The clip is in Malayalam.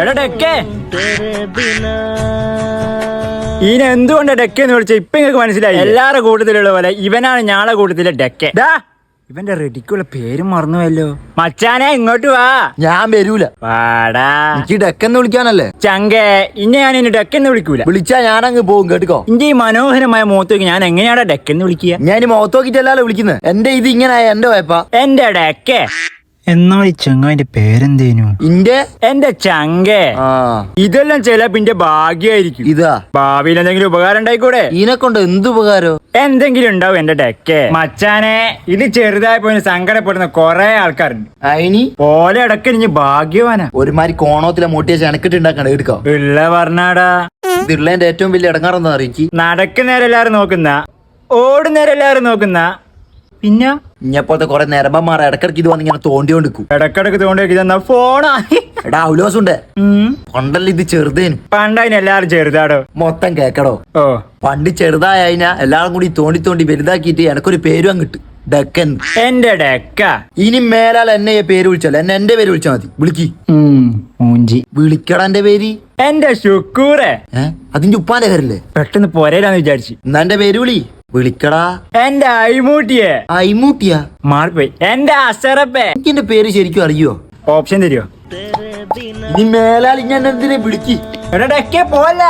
എടാ ഡെക്കേ, ഇതിനെന്തുകൊണ്ട് ഡെക്കെന്ന് വിളിച്ച ഇപ്പൊ നിങ്ങൾക്ക് മനസ്സിലായി? എല്ലാരുടെ കൂട്ടത്തിലുള്ള പോലെ ഇവനാണ് ഞാളെ കൂട്ടത്തിലെ ഡെക്കെ. ഇവന്റെ റെഡിക്കുള്ള പേരും മറന്നുവല്ലോ. മച്ചാനെ ഇങ്ങോട്ട് വാ. ഞാൻ വരൂല. വാടാ. എനിക്ക് ഡെക്കെന്ന് വിളിക്കാനല്ലേ ചങ്കേ. ഇന്നെ ഞാൻ ഇനി ഡെക്കെന്ന് വിളിക്കൂല. വിളിച്ചാ ഞാനങ്ങ് പോകും, കേട്ടിക്കോ. ഇന്റെ ഈ മനോഹരമായ മുഖത്തേക്ക് ഞാൻ എങ്ങനെയാടാ ഡെക്കെന്ന് വിളിക്കുക? ഞാൻ ഈ മുഖത്ത് നോക്കിട്ടല്ലോ വിളിക്കുന്നത്. എന്റെ ഇത് ഇങ്ങനെ എന്റെ വായ്പ. എന്റെ ഡെക്കെ. എന്നാൽ ഈ ചങ്ങാന്റെ പേരെന്തേനു? എന്റെ ചങ്കേ. ഇതെല്ലാം ചിലപ്പോ ഇന്റെ ഭാഗ്യമായിരിക്കും. ഇതാ ഭാവിയിൽ എന്തെങ്കിലും ഉപകാരം ഉണ്ടായിക്കൂടെ? ഇതിനെ കൊണ്ട് എന്ത് ഉപകാരോ? എന്തെങ്കിലും ഉണ്ടാവും എന്റെ ഡെക്കെ. മച്ചാനെ, ഇത് ചെറുതായി പോയി സങ്കടപ്പെടുന്ന കൊറേ ആൾക്കാരുണ്ട്. അയിനി പോലെ അടക്കം ഇനി ഭാഗ്യവാനാ. ഒരുമാതിരി കോണത്തിലെ മോട്ടിവേഷൻ എനക്കിട്ട് ഉണ്ടാക്കണ്ട, എടുക്കോ. ഉള്ള പറഞ്ഞാടാ. ഇതുള്ളതിന്റെ ഏറ്റവും വലിയ ഇടങ്ങാറെന്ന് അറിയിക്ക്. നടക്കുന്നേരം എല്ലാരും നോക്കുന്ന, ഓടുന്നേരം എല്ലാരും നോക്കുന്ന, പിന്നെ ഇഞ്ഞപ്പോഴത്തെ കൊറേ നേരമ്പന്മാർ ഇടക്കിടക്ക് ഇത് വന്നിങ്ങനെ തോണ്ടിയോണ്ടിരിക്കും. ഇടക്കിടക്ക് തോണ്ടിയൊക്കെ തന്ന ഫോണാ. എടാ ഉലോസുണ്ട് പണ്ടല്ല ഇത് ചെറുതേനും. പണ്ടതിന് എല്ലാരും ചെറുതാടോ. മൊത്തം കേക്കടോ. ഓ, പണ്ട് ചെറുതായ എല്ലാരും കൂടി തോണ്ടി തോണ്ടി വലുതാക്കിയിട്ട് എനക്കൊരു പേരും അങ്ങിട്ട് ഡെക്കൻ. എന്റെ ഡെക്ക. ഇനി മേലാൽ എന്നെ പേര് വിളിച്ചാലോ, എന്റെ പേര് വിളിച്ചാ മതി. വിളിക്ക്. മൂഞ്ചി. വിളിക്കടാ എന്റെ പേര്. എന്റെ ശുക്കൂറെ. അതിന്റെ ഉപ്പാന്റെ പേരല്ലേ? പെട്ടെന്ന് പോരേലാന്ന് വിചാരിച്ചു. എന്നാ എന്റെ പേര് വിളി. വിളിക്കടാ. എന്റെ അയിമൂട്ടിയെ. അയിമൂട്ടിയാ? മാറിപ്പോയി. എന്റെ അസറപ്പേ. എനിക്ക് എന്റെ പേര് ശരിക്കും അറിയോ? ഓപ്ഷൻ തരുമോ? ഇനി മേലാൽ ഞാൻ എന്തിനെ വിളിക്ക്. ഡെക്കെ പോല.